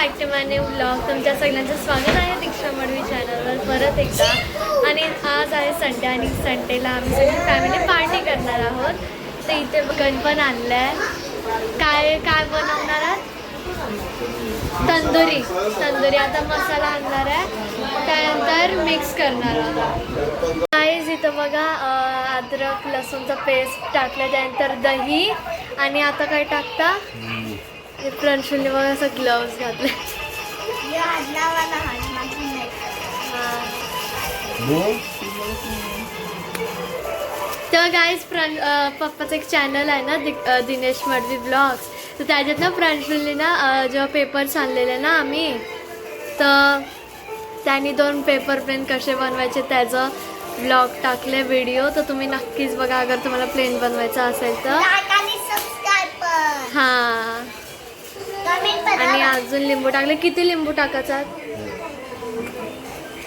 Back to my new vlog. तुमच्या सगळ्यांचं स्वागत आहे दीक्षा मडवी चॅनलवर परत एकदा. आणि आज आहे संडे आणि संडेला आम्ही सगळी फॅमिली पार्टी करणार आहोत. तर इथे गणपण आणलं आहे. काय काय बनवणार आहात? तंदुरी आता मसाला आणणार आहे, त्यानंतर मिक्स करणार आहोत. गाईज इथं बघा अद्रक लसूणचा पेस्ट टाकलं, त्यानंतर दही आणि आता काय टाकता? प्रणशूलने बघा असं ग्लव्स घातले. तर गाईज पप्पाचं एक चॅनल आहे ना दिनेश मडवी ब्लॉग्स, तर त्याच्यात ना प्रणशूलने ना जेव्हा पेपर्स आणलेले ना आम्ही, तर त्यांनी 2 पेपर पेन कसे बनवायचे त्याचं ब्लॉग टाकले व्हिडिओ. तर तुम्ही नक्कीच बघा अगर तुम्हाला प्लेन बनवायचं असेल तर. हां, आणि अजून लिंबू टाकले. किती लिंबू टाकायचा?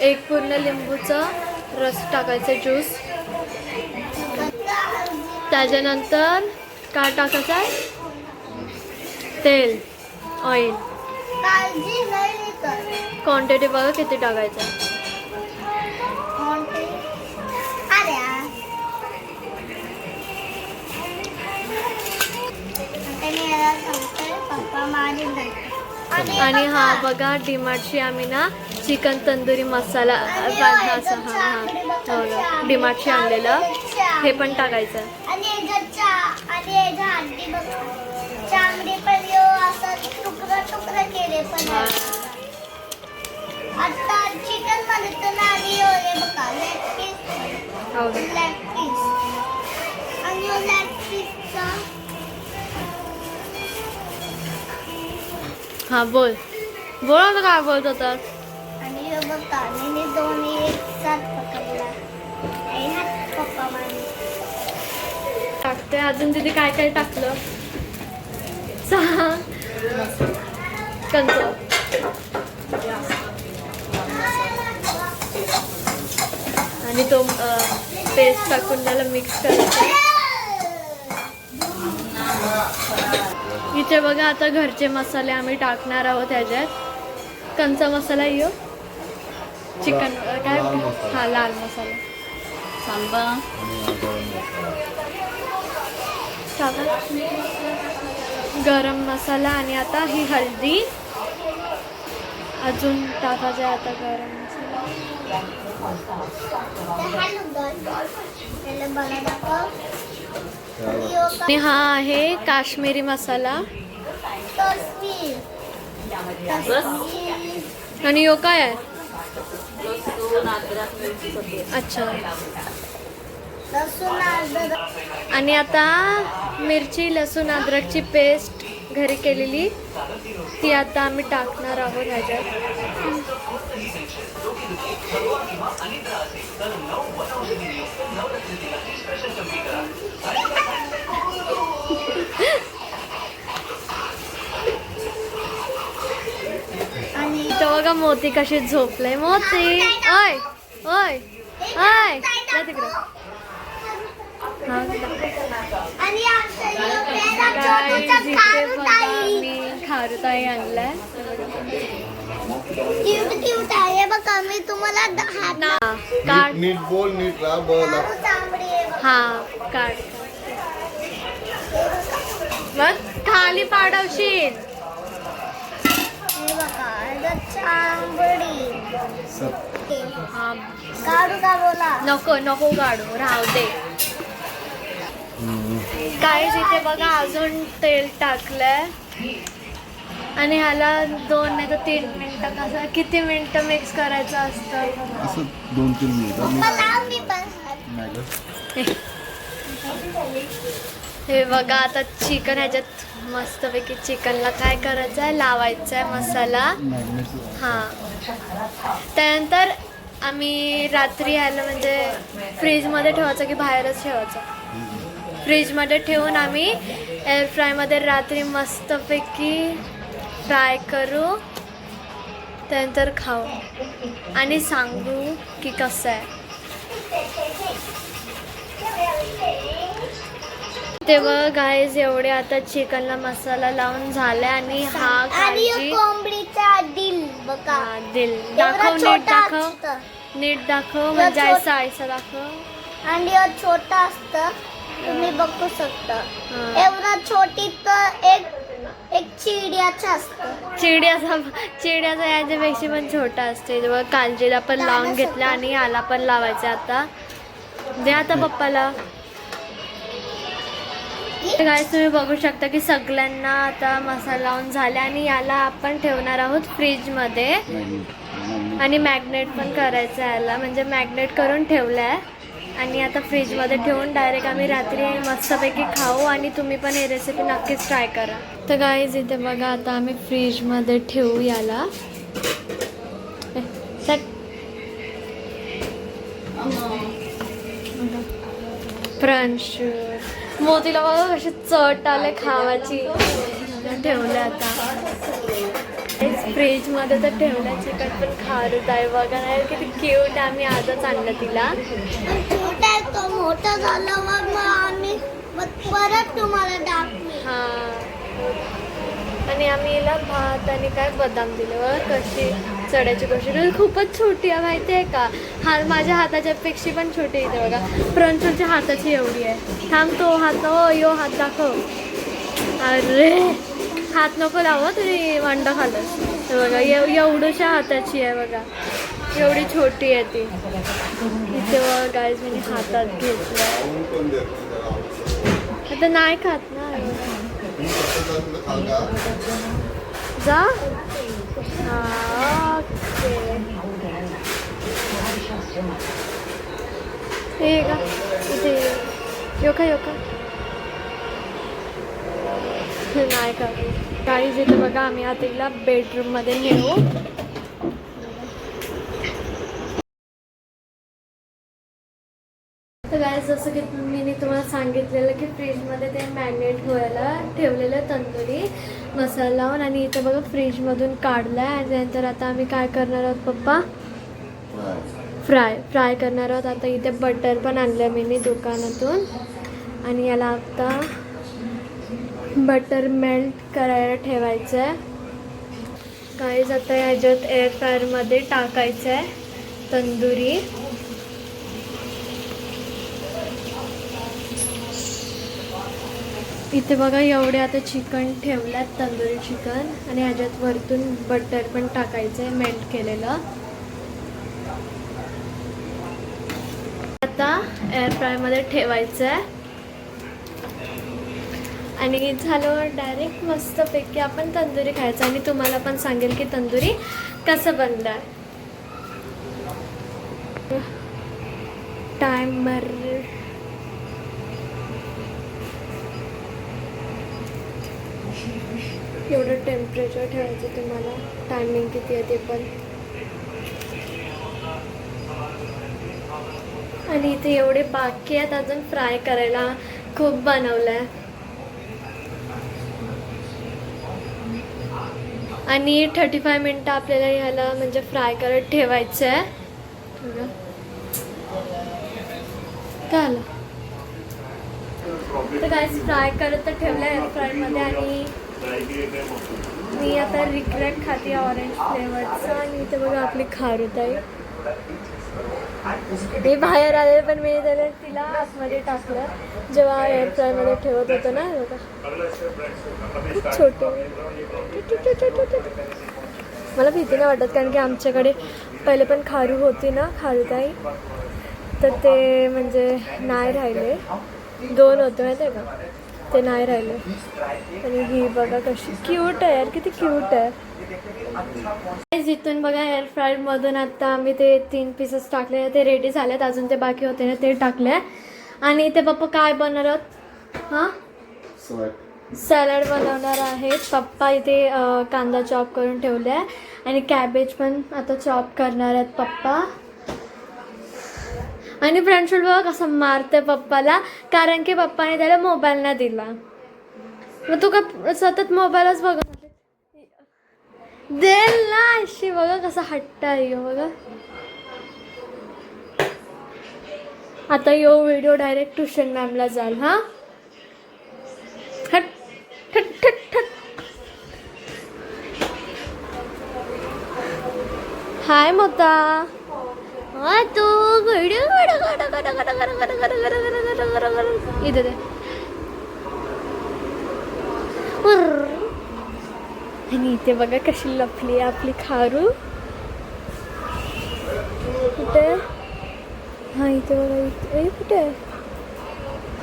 1 पूर्ण लिंबूचं रस टाकायचं, ज्यूस. त्याच्यानंतर काय टाकायचं आहे? तेल, ऑइल. क्वांटिटी बघा किती टाकायचं. आणि हा बघा डीमार्टची आम्ही ना चिकन तंदुरी मसाला असं हां डीमार्टची आणलेलं, हे पण टाकायचं. हा बोल आता काय बोलत होतात? टाकते अजून. तिथे काय काय टाकलं? 6 कंच आणि तो पेस्ट टाकून त्याला मिक्स करायचा. इथे बघा आता घरचे मसाले आम्ही टाकणार आहोत ह्याच्यात. कंचा मसाला येऊ, चिकन काय हा लाल मसाला, सांबा टाका, गरम मसाला. आणि आता ही हळदी अजून टाकायचं आहे. आता गरम मसाला. आणि हा आहे काश्मीरी मसाला. आणि यो काय आहे? अच्छा. आणि आता मिरची लसूण अद्रकची पेस्ट घरी केलेली ती आता आम्ही टाकणार आहोत ह्याच्यात. आणि तो बघा मोती कशी झोपले. मोती ओय ओय ओय जा तिकडं. मी खारुताई आणलाय. मी तुम्हाला नीट बोल, नीट हा काढ मग खाली पाडवशील. नको नको काढू, राहू दे. काय इथे बघा अजून तेल टाकलंय आणि ह्याला 2 नाही तर 3 मिनिटं, कसं किती मिनिटं मिक्स करायचं असतं? 2-3 मिनिटं. हे बघा आता चिकन ह्याच्यात मस्तपैकी चिकनला काय करायचं आहे, लावायचं आहे मसाला. हां, त्यानंतर आम्ही रात्री ह्याला म्हणजे फ्रीजमध्ये ठेवायचं की बाहेरच ठेवायचं? फ्रीजमध्ये ठेवून आम्ही एअर फ्रायमध्ये रात्री मस्तपैकी फ्राय करू, त्यानंतर खाऊ आणि सांगू की कसं आहे. इथे बघ गाईज एवढे आता चिकनला मसाला लावून झालाय आणि हा आणि काळजी कोंबडीचा दिल बघा. हा, दिल एवढा दाखव, नीट छोटा दाखव, असतं. नीट दाखव, म्हणजे ऐसा ऐसा दाखव. आणि हे छोटा असतं, तुम्ही बघू शकता. हा. एवढा छोटी तर एक चिडियाचं असतं. चिड्याचा याच्यापेक्षा पण छोटा असते. बघ काळजीला पण लावून घेतला आणि याला पण लावायचं आता. दे आता पप्पाला. गाईस तुम्ही बघू शकता की सगळ्यांना आता मसाला लावून झाले आणि याला आपण ठेवणार आहोत फ्रीजमध्ये आणि मॅग्नेट पण करायचं याला, म्हणजे मॅग्नेट करून ठेवलं आहे आणि आता फ्रीजमध्ये ठेवून डायरेक्ट आम्ही रात्री मस्तपैकी खाऊ आणि तुम्ही पण ही रेसिपी नक्कीच ट्राय करा. तर गाईज इथे बघा आता आम्ही फ्रीजमध्ये ठेवू याला. फ्रंच मोतीला बघा कशी चट आले खावाची. ठेवलं आता फ्रीजमध्ये तर ठेवलं. चिकन पण खारूत आहे बघा नाही किती क्यूट. आम्ही आजच आणलं तिला. छोटा आहे तो, मोठा झाल्यावर मग आम्ही परत तुम्हाला दाखवू. हां आणि आम्ही हिला भात आणि काय बदाम दिले बघा कशी चढायची गोष्ट. खूपच छोटी आहे माहिती आहे का. हा माझ्या हाताच्या पेक्षा पण छोटी इथे बघा. फ्रंटच्या हाताची एवढी आहे. थांबतो हात. हो यो हात दाखव. अरे हात नको लावं तुझी अंडा खालस. हे बघा एवढ्याशा हाताची आहे बघा. एवढी छोटी आहे ती. इथे बघा गाईज मी हातात घेतलं. आता नाही खात ना. जा. हा ओके. हे का इथे योका योका नाही का काहीच. इथे बघा आम्ही आता तिला बेडरूममध्ये नेऊ. तर गाईस जसं की मी तुम्हाला सांगितलेलं की फ्रीजमध्ये ते मॅरिनेट व्हायला ठेवलेलं तंदुरी मसाला लावून आणि इथं बघा फ्रीजमधून काढलं आहे. आणि नंतर आता आम्ही काय करणार आहोत पप्पा, फ्राय करणार आहोत. आता इथे बटर पण आणलं मी दुकानातून आणि याला आता बटर मेल्ट करायला ठेवायचं आहे. गाईस आता ह्याच्यात एअर फ्रायरमध्ये टाकायचं आहे तंदुरी. इथे बघा एवढे आता चिकन ठेवल्यात तंदुरी चिकन आणि ह्याच्यात वरतून बटर पण टाकायचं आहे मेल्ट केलेलं. आता एअर फ्रायमध्ये ठेवायचं आहे आणि झालं डायरेक्ट मस्तपैकी आपण तंदुरी खायचं. आणि तुम्हाला पण सांगेल की तंदुरी कसं बनलं आहे. टायमर एवढं टेम्परेचर ठेवायचं तुम्हाला. टायमिंग किती आहे ते पण. आणि इथे एवढे बाकी आहेत अजून फ्राय करायला. खूप बनवलं आहे आणि 35 मिनटं आपल्याला ह्याला म्हणजे फ्राय करत ठेवायचं आहे. काय तर काय फ्राय करत तर ठेवलं एअर फ्रायमध्ये. आणि मी आता रिग्रेट खाते ऑरेंज फ्लेवरचं. आणि इथे बघा आपली खारुताई हे बाहेर आले पण मी त्याला तिला आतमध्ये टाकलं जेव्हा एअर फ्रायमध्ये ठेवत होतो ना. खूप छोटे मला भीती नाही वाटत कारण की आमच्याकडे पहिले पण खारू होती ना खारुताई, तर ते म्हणजे नाही राहिले. 2 होते माहिती आहे का, ते नाही राहिले. आणि ही बघा कशी क्यूट आहे यार, किती क्यूट आहे. जिथून बघा एअर फ्रायरमधून आता आम्ही ते 3 पीसेस टाकले, ते रेडी झालेत. अजून ते बाकी होते ना ते टाकले. आणि इथे पप्पा काय बनवणार आहोत, हां सॅलड बनवणार आहेत पप्पा. इथे कांदा चॉप करून ठेवले आहे आणि कॅबेज पण आता चॉप करणार आहेत पप्पा. आणि फ्रेंडशूट बघा कसं मारते पप्पाला, कारण की पप्पाने त्याला मोबाईल नाही दिला. मग तू का सतत मोबाईलच बघ देल ना अशी. बघा कसा हट्ट आहे बघा. आता यो व्हिडिओ डायरेक्ट ट्युशन मॅमला जाल. हां हाय मोता. तू इथे दे. आणि इथे बघा कशी लपली आपली खारू. कुठे? हा इथे बघा. इथे कुठे?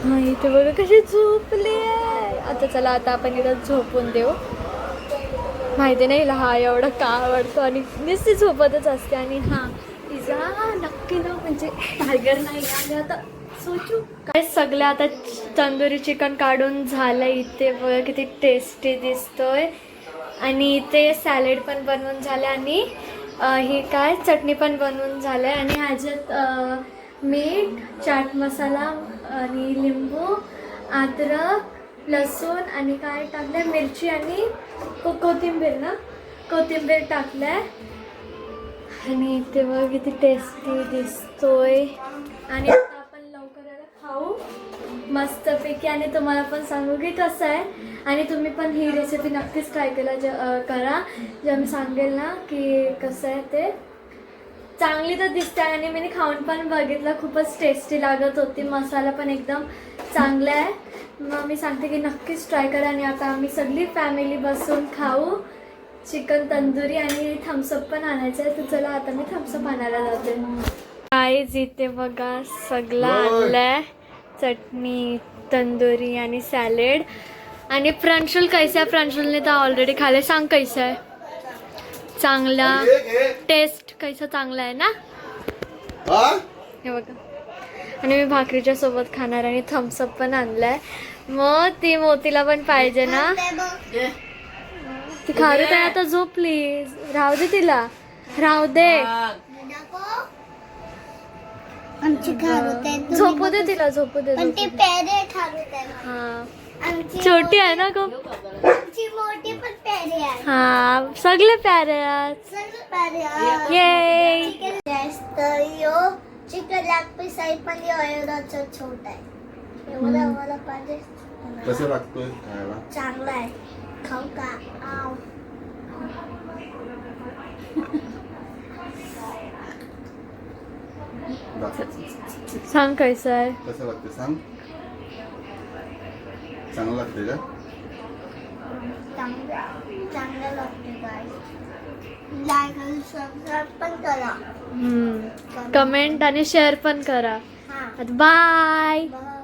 हा इथे बघा कशी झोपली आहे. आता चला आता आपण इथं झोपून देऊ. माहिती नाही हा एवढं का आवडतो आणि नुसती झोपतच असते. आणि हा पिझ्झा नक्की ना म्हणजे टायगर नाही. आणि आता सोचू काय सगळं आता तंदुरी चिकन काढून झालं. इथे बघा किती टेस्टी दिसतोय. आणि इथे सॅलेड पण बनवून झालं. आणि ही काय चटणी पण बनवून झालं. आणि ह्याच्यात मीठ, चाट मसाला आणि लिंबू, अद्रक, लसूण आणि काय टाकलं मिरची आणि कोथिंबीर ना कोथिंबीर टाकलंय. आणि इथे बघ किती टेस्टी दिसतोय. आणि आता आपण लवकर खाऊ मस्तपैकी. आणि तुम्हाला पण सांगू की कसं आहे. आणि तुम्ही पण ही रेसिपी नक्कीच ट्राय करा जे मी सांगेल ना की कसं आहे ते. चांगली तर दिसते आणि मी खाऊन पण बघितलं. खूपच टेस्टी लागत होती. मसाला पण एकदम चांगला आहे. मग मी सांगते की नक्कीच ट्राय करा. आणि आता आम्ही सगळी फॅमिली बसून खाऊ चिकन तंदुरी. आणि थम्सअप पण आणायचं आहे. तर चला आता मी थम्सअप आणायला जाते. काहीच इथे बघा सगळं आणलंय. चटणी, तंदुरी आणि सॅलेड. आणि प्रांशुल कैसा आहे? प्रांशुलने तर ऑलरेडी खाल्ले. सांग कैसा आहे? चांगला. टेस्ट कैसा चांगला आहे ना? हे बघा. आणि मी भाकरीच्या सोबत खाणार. आणि थम्सअप पण आणलाय. मग ती मोतीला पण पाहिजे ना. ती खारू काय आता झोपली. राहू दे तिला. राहू दे. आमची खारू झोपू दे तिला. झोपू दे. पण ती पेरे खारू. हा आमची छोटी आहे ना खूप. आमची मोठी पण पेरे आहे. हा सगळे प्यारे आहेत. सगळे पेरे आहे. ये चिकन जास्त यो चिकन लेग पीस आहे पण यो एवढाच छोटा आहे. एवढा मला पाहिजे. कसं लागतोय खायला? चांगला आहे. खाऊ का? आव. सांग कैसा आहे? कसं लागते सांग. चांगलं लागते का? चांगलं लागते गाईस. लाईक आणि सबस्क्राईब पण करा. कमेंट आणि शेअर पण करा. हा बाय. बाय.